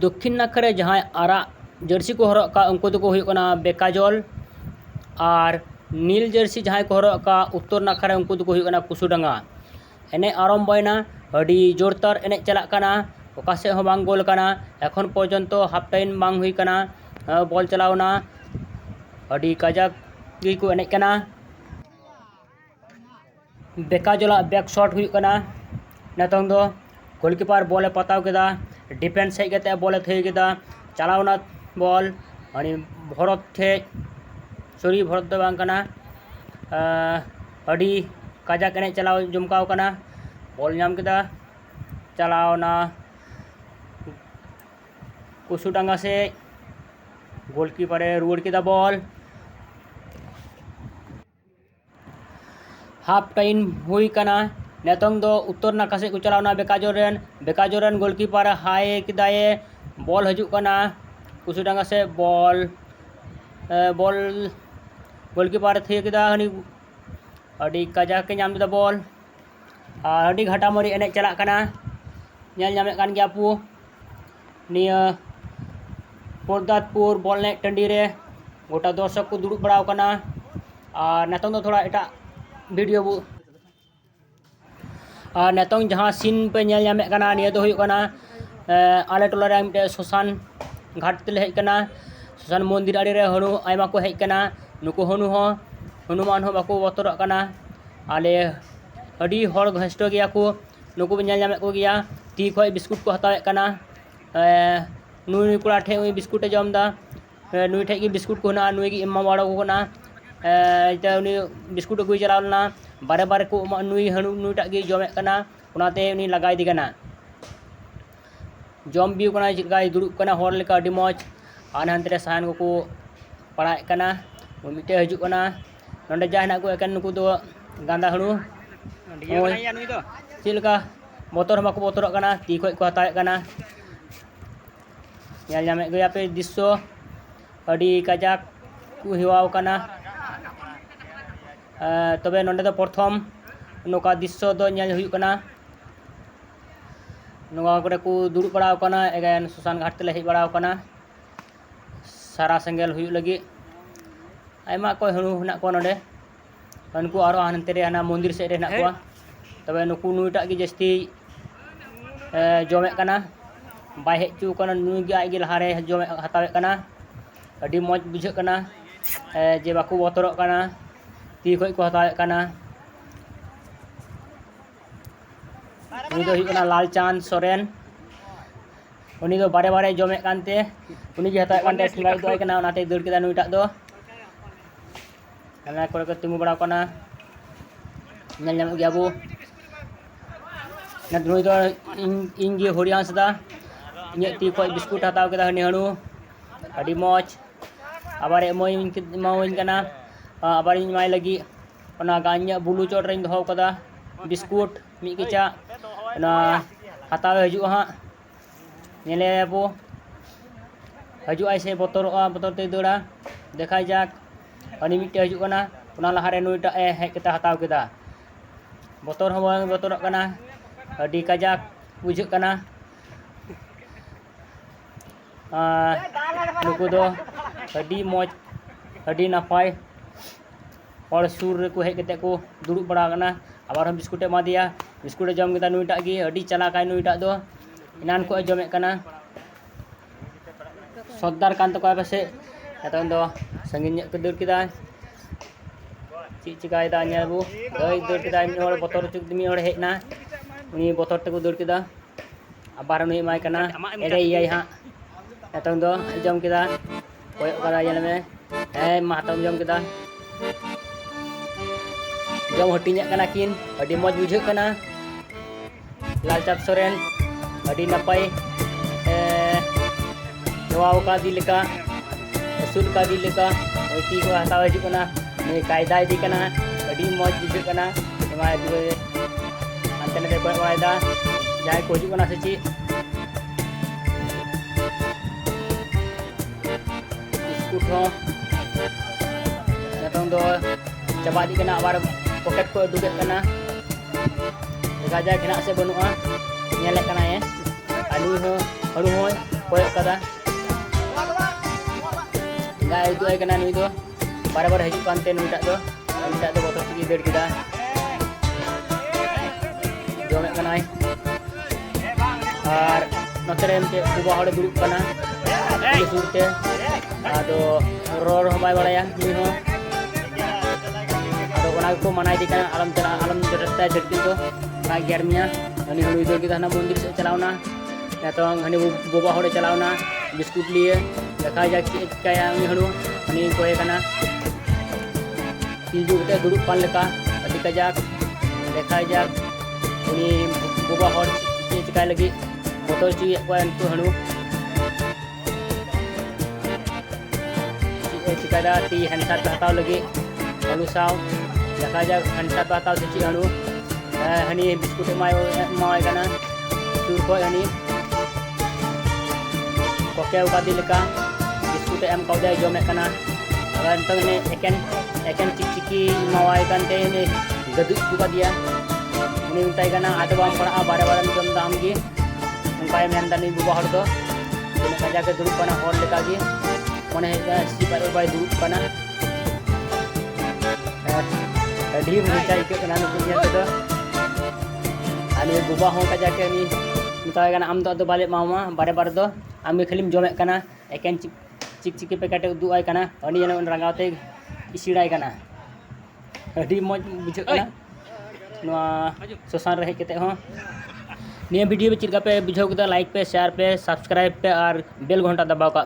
दक्षिण नाखा रे जहां आरा जर्सी को हरक का उनको को हुई कना बेकाजल और नील जर्सी जहां को हरक का उत्तर नाखा रे उनको को हुई कना कुसुडांगा एने आरम्भना अड़ी जोरतार एने चला कना ओकासे हो बांग गोल कना एखन पर्यंत हाफ टाइम बांग हुई कना बॉल चलावना अड़ी काजाक की को एने कना बेकाजला बैक शॉट हुई कना नतंग दो गोलकीपर बॉल पताव केदा डिफेंस हेज कते बॉल थई केदा चलावना बॉल अनि भरत थे सॉरी भरत दो बांग कना अड़ी काजाक एने चलाव जुमकाव कना बॉल नाम केदा चलावना कुसुडांगा से गोलकीपर रुआड़ केदा बॉल हाफ टाइम हुई कना नेतोंग दो उत्तर नाखा से को चलावना बेकाजोरन गोलकीपर हाय किदाए बॉल हजू कना कुसुडांगा से बॉल गोलकीपर थे किदा हनी अड़ी काजा के नाम दा बॉल अड़ी घाटामारी एने चला कना नेल नामे कान गया पु निया पोरदातपुर बॉल ने टंडी रे गोटा दर्शक को दुड़ुब बड़ाव कना और नेतोंग दो थोड़ा एटा वीडियो बु नेतोंग जहाँ सीन पे नेल नामे कना निया दो हुई कना आले टोला रे मिटे शोशान घाट तेले हेज कना शोशान मंदिर आड़ी रे हनु आयमा को हेज कना नुको हनुमान हो बाको बतरक कना आले अड़ी हड़ घष्ट गया को नुको नेल नामे को गया ती खय बिस्कुट को हतावे कना नुई कोड़ा ठे उई बिस्कुट जमदा नुई ठे की बिस्कुट को ना नुई की एमा बाड़ो को ना उनी बिस्कुट अगुई चलावना बारे बारे को नुई हनु नुईटा गी जमे कना उनाते उनी लगाई दी कना जम बिउ कना चिकाय दुड़ुब कना हर लेका अडी मौज आन हानते रे साहन को पड़ा कना मिटे हजू कना नोंडे जा हेना को एकेन नुकु दो गांदा हनु चिलका बतर हम को बतरक कना ती खय को हतावे कना नेल नामे गया पे दृश्य अडी काजाक को हेवाव कना तबे नोंडे दो प्रथम नोका दृश्य दो नेल हुई कना नोका करे को दुड़ुब बड़ाव कना एगेन शोशान घाट तेले हेज बड़ाव कना सारा सेंगेल हुई लगी आयमा को हनु हना को नोंडे उनको आरो हानते रे हना मंदिर से रे हना को तबे नुकु नुईटा की जस्ती जमे कना बाय हेचू कना नुई गे आगे लहारे जमे हतावे कना अडी मौज बुझे कना जे बाको बतरक कना ती खय को हतावे कना उनी दो हुई कना लालचांद सोरेन उनी दो बारे बारे जमे कानते उनी गे हतावे कानते ठिंगाई दो कना उनाते दौड़ केदा नुईटा दो कना करे को तिंगु बड़ा कना नेल नाम गया बो ना नुई दो इंगे हरियांस दा इnye ती खय बिस्कुट हताव केदा हनी हनु अडी मौज आबार एमावइन कना आबार इन माय लगी ओना गान्या बुलू चोट रेन दोहो कदा बिस्कुट मी केचा ओना हताव हजू हा नेले बो हजू आय से बतर ते दौड़ा देखाय जाक अनि मिटे हजू कना ओना लहारे नुईटा ए हेज केता हताव केदा बतर हो बतरक कना अडी काजाक बुझे कना नुकु दो अडी मौज अडी नापाय और सुर को हेज कते को दुड़ुब बड़ा कना आबार हम बिस्कुट एमा दिया बिस्कुट जम केदा नुईटा गी अडी चला काय नुईटा दो इनान को जमे कना सद्दार कान तको पासे एतन दो संगिन को दौड़ केदा ची चिकाय दा नेबु दौड़ केदा मी हड़ बतर चुक मी हड़ हेजना उनी बतर तको दौड़ केदा आबार नुई माय कना एरे याय हा एतन दो जम केदा कोय कदा येल में मातम जम केदा जम हटिnya कना किन अडी मौज बुझे कना लालचांद सोरेन अडी नपाय नवाव का दी लेका असूल का दी लेका ती को हताव हजू कना ने कायदा दी कना अडी मौज बुझे कना एमा दुए अंते ने कोय वायदा जाय को हजू कना से ची बिस्कुट हो नेतों दो चबा दी कना आबार पॉकेट को दुगे कना गाजा खना से बनुआ नेले कना आलू हो हड़ू हो koyok kada nggak itu ay kana nuy do bare-bare hijau kante nuy tak do botol tigi ber kita jom ek kana ay ar notere mte buba hole duduk kana di surte ado ror homai balaya nuy ho ado kana ko manai di kana alam cerita jadi to na germnya ani nuy do kita na मंदिर से चलावना या तो हनी बुबा हड़े चलावना biscuit लिए देखा जा क्या हनु हनी कोई कना तीजू के दुरुप पान लेका अति कजाक देखा जा उनी बुबा हड़ चिका लगी फोटो ची को अंतु हनु चिका दा ती हैंडशॉट हटाव लगी हनु साव देखा जा हैंडशॉट हटाव से ची हनु हनी बिस्कुट माय कना सुर को हनी कोकेव कादी लेका बिस्कुट एम कौदे जोमे कना अगर तो ने एकेन चिकी मावाय कांते ने गदु बुका दिया उनी उताय कना आदो बाम पड़ा बारे जम दाम गी उनकाय मेंदा नि बुबा हर दो ने काजा के दुरुप कना हर लेका गी मने सी बारे बाय दुरुप कना ढी मुचाई के कना दुनिया तो ani buba hong kaja ke ni मिताय कना आम दो बाले मामा बारे दो आम खाली जमे कना एकेन चिक पैकेट उदू आय कना अनि जन रंगावते इसिड़ाय कना अडी मज बुझे कना नोआ सोसान रहे केते हो निया वीडियो में चिरका पे बुझाव कदा लाइक पे शेयर पे सब्सक्राइब पे और बेल घंटा दबाव का